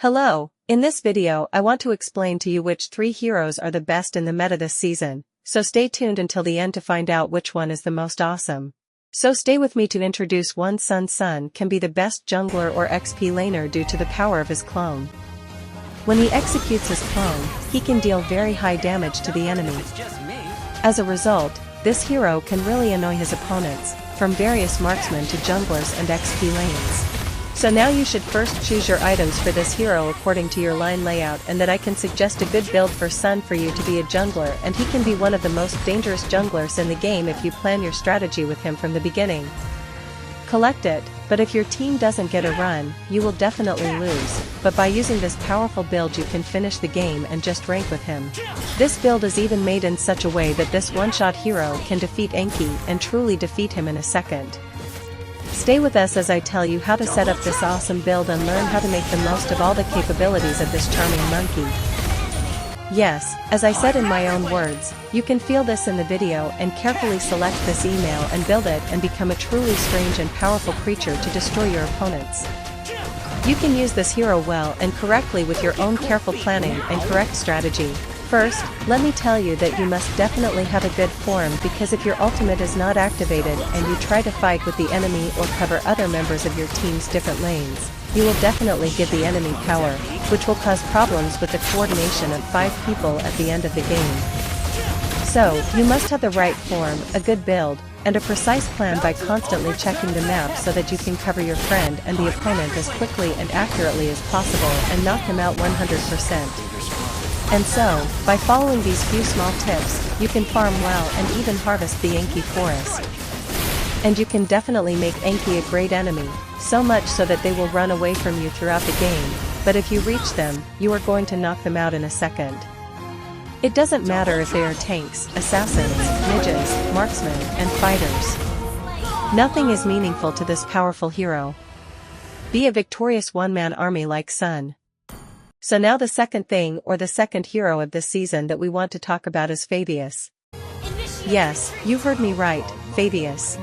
Hello, in this video I want to explain to you which 3 heroes are the best in the meta this season, so stay tuned until the end to find out which one is the most awesome. So stay with me to introduce one. Sun can be the best jungler or XP laner due to the power of his clone. When he executes his clone, he can deal very high damage to the enemy. As a result, this hero can really annoy his opponents, from various marksmen to junglers and XP lanes. So now you should first choose your items for this hero according to your line layout, and that I can suggest a good build for Sun for you to be a jungler, and he can be one of the most dangerous junglers in the game if you plan your strategy with him from the beginning. Collect it, but if your team doesn't get a run, you will definitely lose, but by using this powerful build you can finish the game and just rank with him. This build is even made in such a way that this one-shot hero can defeat Enki and truly defeat him in a second. Stay with us as I tell you how to set up this awesome build and learn how to make the most of all the capabilities of this charming monkey. Yes, as I said in my own words, you can feel this in the video and carefully select this email and build it and become a truly strange and powerful creature to destroy your opponents. You can use this hero well and correctly with your own careful planning and correct strategy. First, let me tell you that you must definitely have a good form, because if your ultimate is not activated and you try to fight with the enemy or cover other members of your team's different lanes, you will definitely give the enemy power, which will cause problems with the coordination of 5 people at the end of the game. So, you must have the right form, a good build, and a precise plan by constantly checking the map so that you can cover your friend and the opponent as quickly and accurately as possible and knock him out 100%. And so, by following these few small tips, you can farm well and even harvest the Enki forest. And you can definitely make Enki a great enemy, so much so that they will run away from you throughout the game, but if you reach them, you are going to knock them out in a second. It doesn't matter if they are tanks, assassins, ninjas, marksmen, and fighters. Nothing is meaningful to this powerful hero. Be a victorious one-man army like Sun. So now the second thing, or the second hero of this season that we want to talk about, is Phoveus. Yes, you heard me right, Phoveus.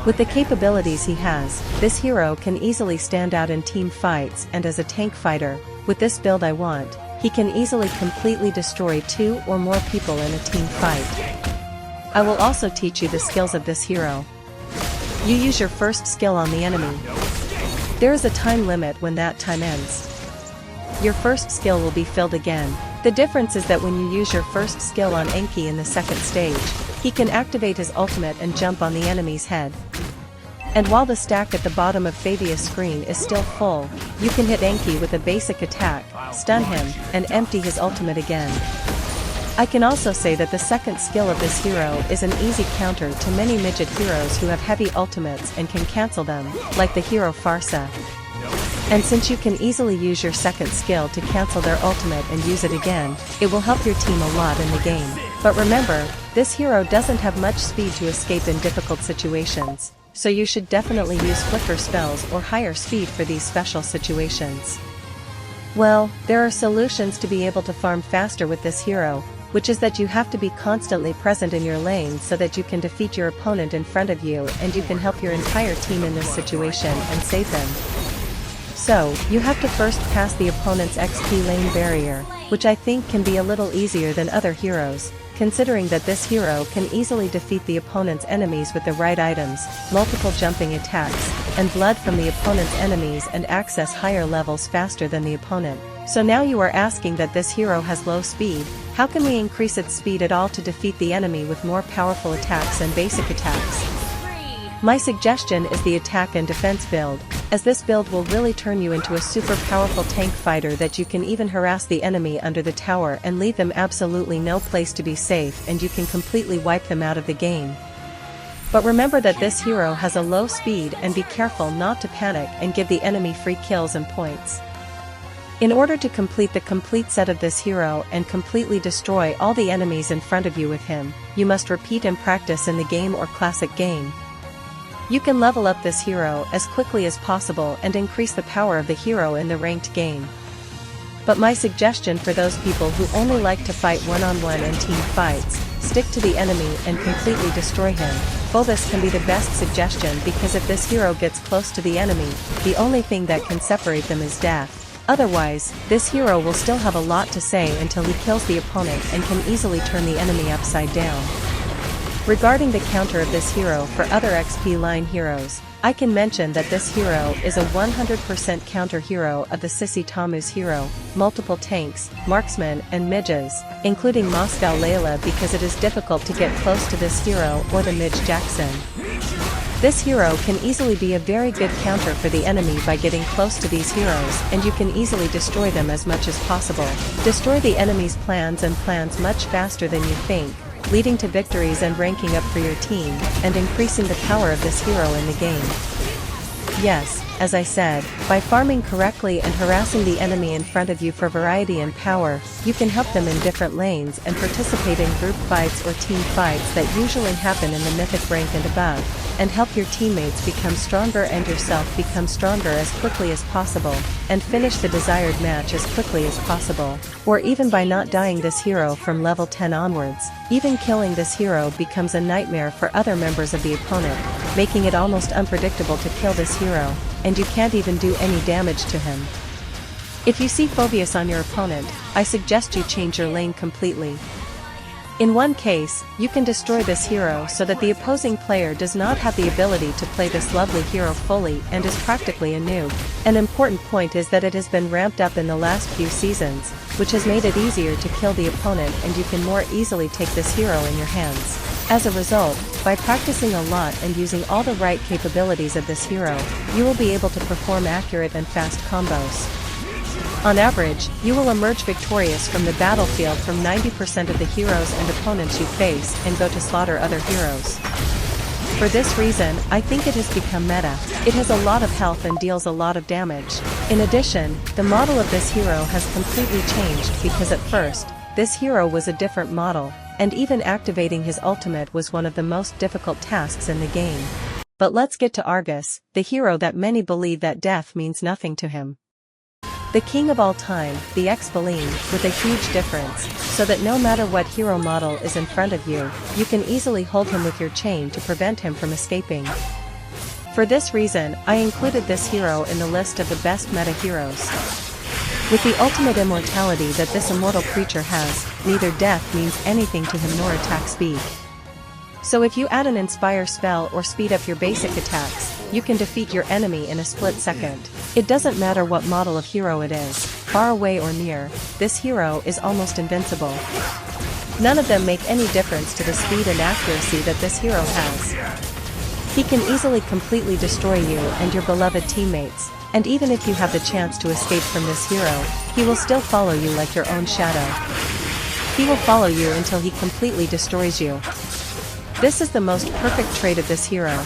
With the capabilities he has, this hero can easily stand out in team fights, and as a tank fighter, with this build he can easily completely destroy 2 or more people in a team fight. I will also teach you the skills of this hero. You use your first skill on the enemy. There is a time limit when that time ends. Your first skill will be filled again. The difference is that when you use your first skill on Enki in the second stage, he can activate his ultimate and jump on the enemy's head. And while the stack at the bottom of Phoveus' screen is still full, you can hit Enki with a basic attack, stun him, and empty his ultimate again. I can also say that the second skill of this hero is an easy counter to many midget heroes who have heavy ultimates and can cancel them, like the hero Farsa. And since you can easily use your second skill to cancel their ultimate and use it again, it will help your team a lot in the game. But remember, this hero doesn't have much speed to escape in difficult situations, so you should definitely use flicker spells or higher speed for these special situations. Well, there are solutions to be able to farm faster with this hero, which is that you have to be constantly present in your lane so that you can defeat your opponent in front of you and you can help your entire team in this situation and save them. So, you have to first pass the opponent's XP lane barrier, which I think can be a little easier than other heroes, considering that this hero can easily defeat the opponent's enemies with the right items, multiple jumping attacks, and blood from the opponent's enemies, and access higher levels faster than the opponent. So now you are asking that this hero has low speed. How can we increase its speed at all to defeat the enemy with more powerful attacks and basic attacks? My suggestion is the attack and defense build, as this build will really turn you into a super powerful tank fighter that you can even harass the enemy under the tower and leave them absolutely no place to be safe, and you can completely wipe them out of the game. But remember that this hero has a low speed, and be careful not to panic and give the enemy free kills and points. In order to complete the complete set of this hero and completely destroy all the enemies in front of you with him, you must repeat and practice in the game or classic game. You can level up this hero as quickly as possible and increase the power of the hero in the ranked game. But my suggestion for those people who only like to fight one-on-one and team fights, stick to the enemy and completely destroy him. Phoveus can be the best suggestion, because if this hero gets close to the enemy, the only thing that can separate them is death. Otherwise, this hero will still have a lot to say until he kills the opponent and can easily turn the enemy upside down. Regarding the counter of this hero for other XP line heroes, I can mention that this hero is a 100% counter hero of the Sissy Tammuz hero, multiple tanks, marksmen and midges, including Moscow Layla, because it is difficult to get close to this hero or the midge Jackson. This hero can easily be a very good counter for the enemy by getting close to these heroes, and you can easily destroy them as much as possible. Destroy the enemy's plans much faster than you think, leading to victories and ranking up for your team, and increasing the power of this hero in the game. Yes, as I said, by farming correctly and harassing the enemy in front of you for variety and power, you can help them in different lanes and participate in group fights or team fights that usually happen in the Mythic rank and above, and help your teammates become stronger and yourself become stronger as quickly as possible, and finish the desired match as quickly as possible. Or even by not dying this hero from level 10 onwards, even killing this hero becomes a nightmare for other members of the opponent, making it almost unpredictable to kill this hero, and you can't even do any damage to him. If you see Phoveus on your opponent, I suggest you change your lane completely. In one case, you can destroy this hero so that the opposing player does not have the ability to play this lovely hero fully and is practically a noob. An important point is that it has been ramped up in the last few seasons, which has made it easier to kill the opponent, and you can more easily take this hero in your hands. As a result, by practicing a lot and using all the right capabilities of this hero, you will be able to perform accurate and fast combos. On average, you will emerge victorious from the battlefield from 90% of the heroes and opponents you face and go to slaughter other heroes. For this reason, I think it has become meta. It has a lot of health and deals a lot of damage. In addition, the model of this hero has completely changed because at first, this hero was a different model, and even activating his ultimate was one of the most difficult tasks in the game. But let's get to Argus, the hero that many believe that death means nothing to him. The king of all time, the X-Baleen, with a huge difference, so that no matter what hero model is in front of you, you can easily hold him with your chain to prevent him from escaping. For this reason, I included this hero in the list of the best meta heroes. With the ultimate immortality that this immortal creature has, neither death means anything to him nor attack speed. So if you add an Inspire spell or speed up your basic attacks, you can defeat your enemy in a split second. It doesn't matter what model of hero it is, far away or near, this hero is almost invincible. None of them make any difference to the speed and accuracy that this hero has. He can easily completely destroy you and your beloved teammates, and even if you have the chance to escape from this hero, he will still follow you like your own shadow. He will follow you until he completely destroys you. This is the most perfect trait of this hero.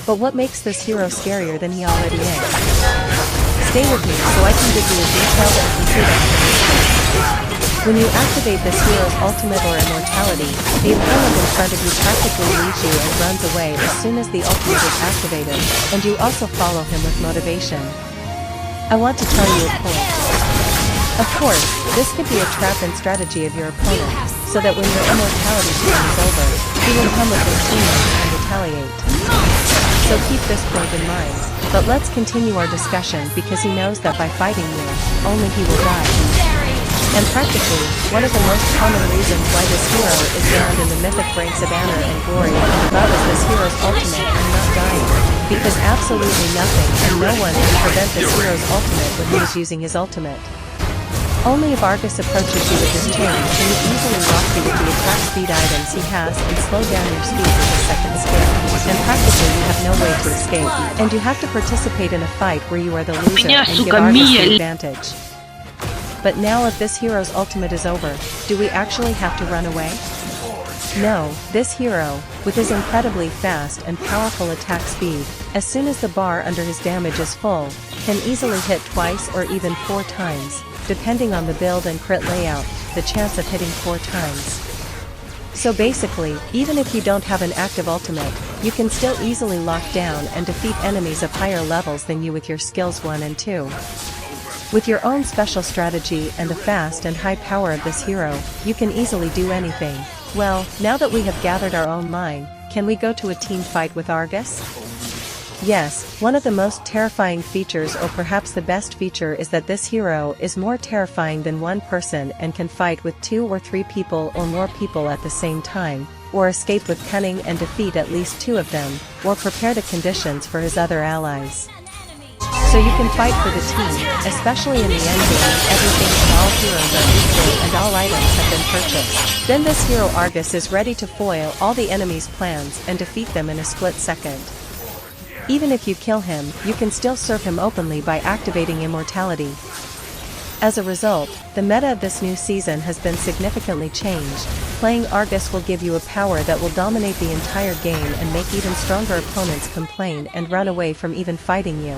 But what makes this hero scarier than he already is? Stay with me so I can give you a detailed and complete explanation. When you activate this hero's ultimate or immortality, the opponent in front of you practically leaves you and runs away as soon as the ultimate is activated, and you also follow him with motivation. I want to tell you a point. Of course, this could be a trap and strategy of your opponent, so that when your immortality time is over, he will come with his teammates and retaliate. So keep this point in mind, but let's continue our discussion because he knows that by fighting you, only he will die. And practically, one of the most common reasons why this hero is found in the Mythic ranks of Honor and Glory and above is this hero's ultimate and not dying, because absolutely nothing and no one can prevent this hero's ultimate when he is using his ultimate. Only if Argus approaches you with his chain can he easily rock you with the attack speed items he has and slow down your speed with his second skill. And practically you have no way to escape, and you have to participate in a fight where you are the loser and give Argus the advantage. But now if this hero's ultimate is over, do we actually have to run away? No, this hero, with his incredibly fast and powerful attack speed, as soon as the bar under his damage is full, can easily hit twice or even 4 times, depending on the build and crit layout, the chance of hitting 4 times. So basically, even if you don't have an active ultimate, you can still easily lock down and defeat enemies of higher levels than you with your skills 1 and 2. With your own special strategy and the fast and high power of this hero, you can easily do anything. Well, now that we have gathered our own line, can we go to a team fight with Argus? Yes, one of the most terrifying features, or perhaps the best feature, is that this hero is more terrifying than one person and can fight with 2 or 3 people or more people at the same time, or escape with cunning and defeat at least 2 of them, or prepare the conditions for his other allies. So you can fight for the team, especially in the endgame. Everything and all heroes are equal and all items have been purchased. Then this hero Argus is ready to foil all the enemy's plans and defeat them in a split second. Even if you kill him, you can still serve him openly by activating immortality. As a result, the meta of this new season has been significantly changed. Playing Argus will give you a power that will dominate the entire game and make even stronger opponents complain and run away from even fighting you.